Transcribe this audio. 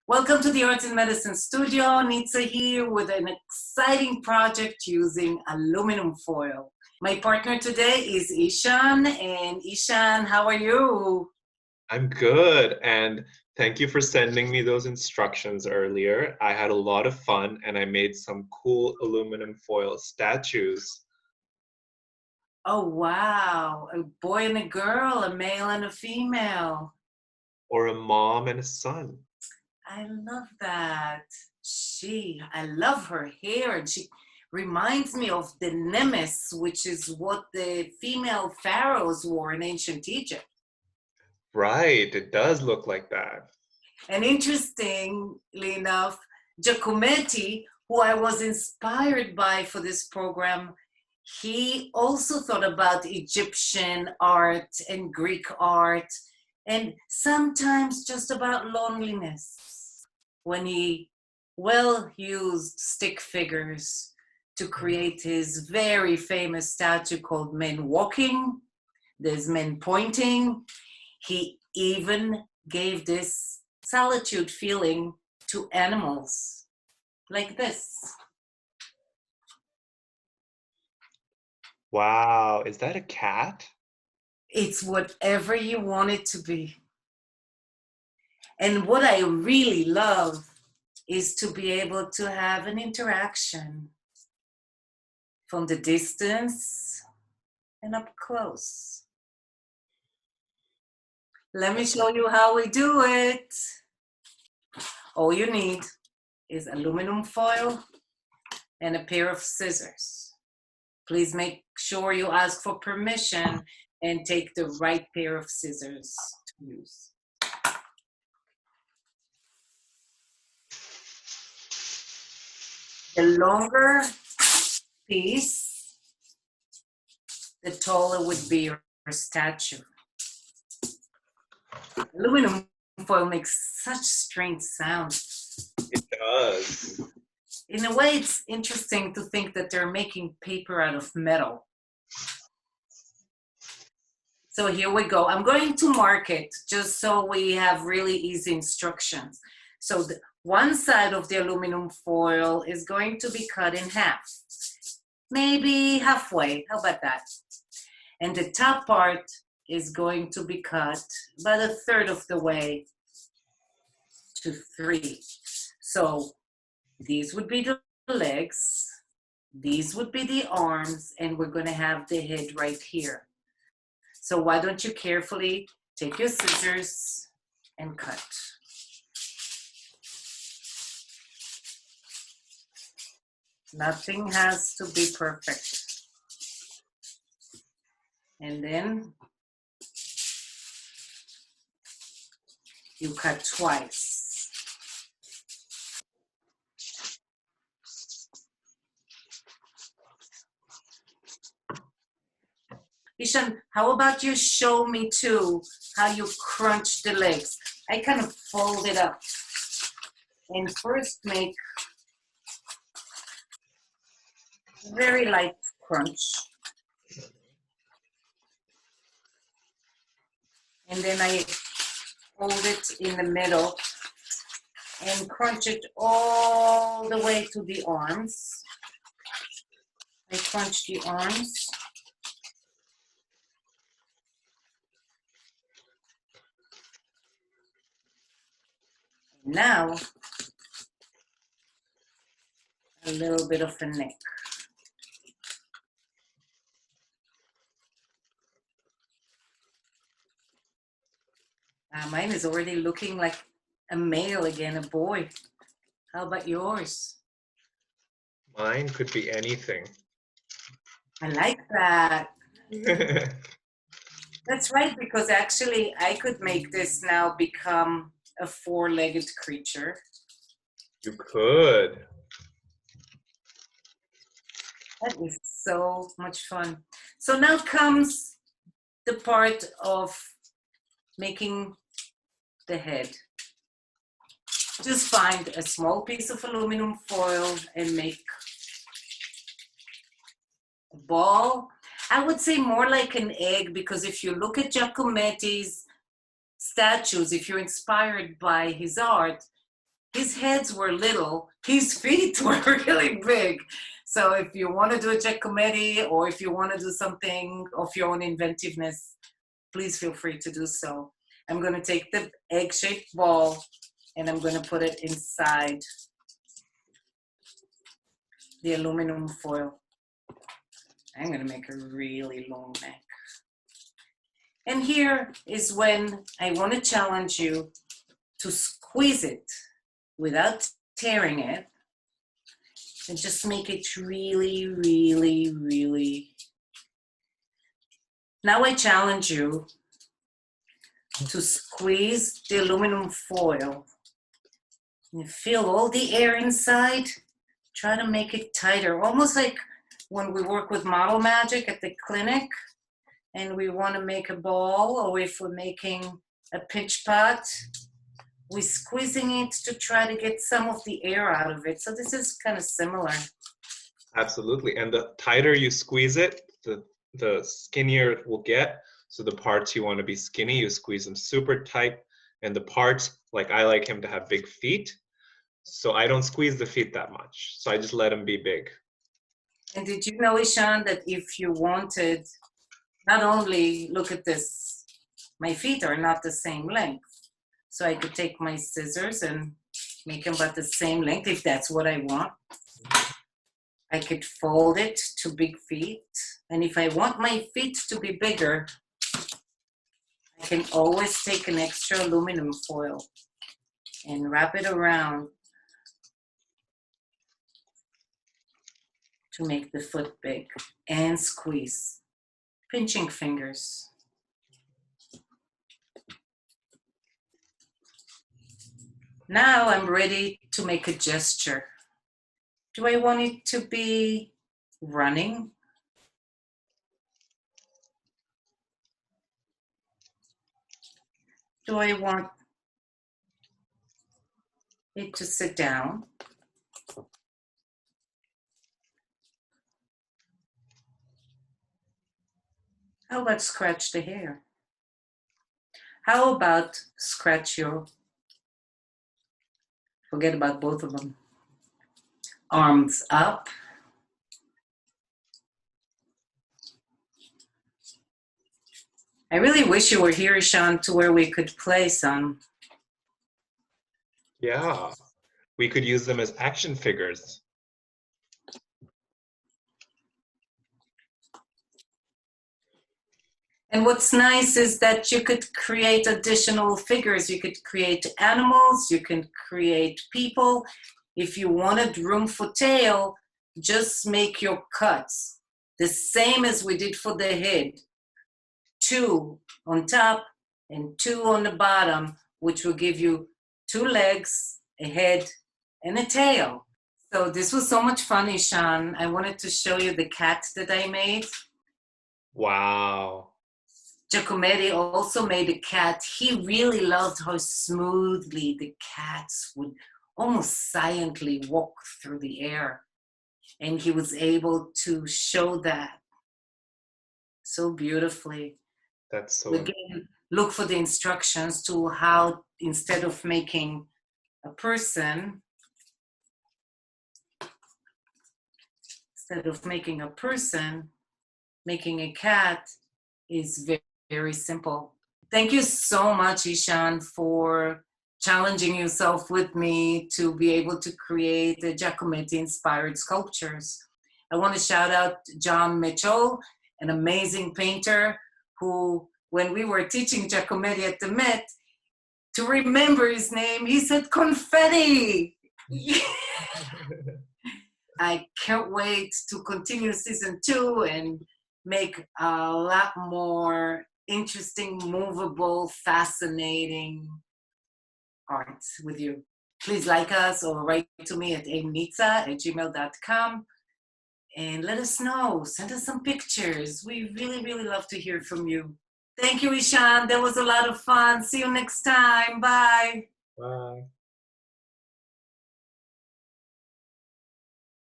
Welcome to the Arts and Medicine Studio. Nitza here with an exciting project using aluminum foil. My partner today is Ishaan. And Ishaan, how are you? I'm good, and thank you for sending me those instructions earlier. I had a lot of fun and I made some cool aluminum foil statues. Oh, wow. A boy and a girl, a male and a female. Or a mom and a son. I love that. I love her hair, and she reminds me of the nemes, which is what the female pharaohs wore in ancient Egypt. Right, it does look like that. And interestingly enough, Giacometti, who I was inspired by for this program, he also thought about Egyptian art and Greek art, and sometimes just about loneliness when he used stick figures to create his very famous statue called Men Walking. There's men pointing. He even gave this solitude feeling to animals like this. Wow, is that a cat? It's whatever you want it to be. And what I really love is to be able to have an interaction from the distance and up close. Let me show you how we do it. All you need is aluminum foil and a pair of scissors. Please make sure you ask for permission and take the right pair of scissors to use. The longer piece, the taller would be your statue. Aluminum foil makes such strange sounds. It does. In a way, it's interesting to think that they're making paper out of metal. So here we go. I'm going to mark it just so we have really easy instructions. So one side of the aluminum foil is going to be cut in half, maybe halfway. How about that? And the top part is going to be cut about a third of the way to 3. So these would be the legs, these would be the arms, and we're going to have the head right here. So why don't you carefully take your scissors and cut. Nothing has to be perfect. And then you cut twice. Ishaan, how about you show me too how you crunch the legs? I kind of fold it up and first make very light crunch. And then I fold it in the middle and crunch it all the way to the arms. I crunch the arms. Now, a little bit of a neck. Mine is already looking like a male again, a boy. How about yours? Mine could be anything. I like that. That's right, because actually I could make this now become a 4-legged creature. You could. That is so much fun. So now comes the part of making the head. Just find a small piece of aluminum foil and make a ball. I would say more like an egg, because if you look at Giacometti's statues, if you're inspired by his art, his heads were little, his feet were really big. So if you want to do a Giacometti, or if you want to do something of your own inventiveness, please feel free to do so. I'm going to take the egg-shaped ball and I'm going to put it inside the aluminum foil. I'm going to make a really long neck. And here is when I want to challenge you to squeeze it without tearing it, and just make it really, really, really. Now I challenge you to squeeze the aluminum foil. You feel all the air inside. Try to make it tighter, almost like when we work with model magic at the clinic and we want to make a ball, or if we're making a pitch pot, we're squeezing it to try to get some of the air out of it. So this is kind of similar. Absolutely. And the tighter you squeeze it, the skinnier it will get. So the parts you want to be skinny, you squeeze them super tight. And the parts, like I like him to have big feet, so I don't squeeze the feet that much. So I just let him be big. And did you know, Ishaan, that if you wanted, not only, look at this, my feet are not the same length. So I could take my scissors and make them about the same length if that's what I want. I could fold it to big feet. And if I want my feet to be bigger, I can always take an extra aluminum foil and wrap it around to make the foot big, and squeeze, pinching fingers. Now I'm ready to make a gesture. Do I want it to be running? Do I want it to sit down? How about scratch the hair? How about scratch your, forget about both of them, arms up. I really wish you were here, Ishaan, to where we could play some. Yeah, we could use them as action figures. And what's nice is that you could create additional figures. You could create animals, you can create people. If you wanted room for tail, just make your cuts the same as we did for the head. 2 on top and 2 on the bottom, which will give you 2 legs, a head, and a tail. So this was so much fun, Ishaan. I wanted to show you the cat that I made. Wow. Giacometti also made a cat. He really loved how smoothly the cats would almost silently walk through the air. And he was able to show that so beautifully. That's so Again, look for the instructions to how, instead of making a person, making a cat is very, very simple. Thank you so much, Ishaan, for challenging yourself with me to be able to create the Giacometti-inspired sculptures. I want to shout out John Mitchell, an amazing painter who, when we were teaching Giacometti at the Met, to remember his name, he said confetti. I can't wait to continue season 2 and make a lot more interesting, movable, fascinating art with you. Please like us or write to me at nitza@gmail.com and let us know. Send us some pictures. We really, really love to hear from you. Thank you, Ishaan. That was a lot of fun. See you next time. Bye. Bye.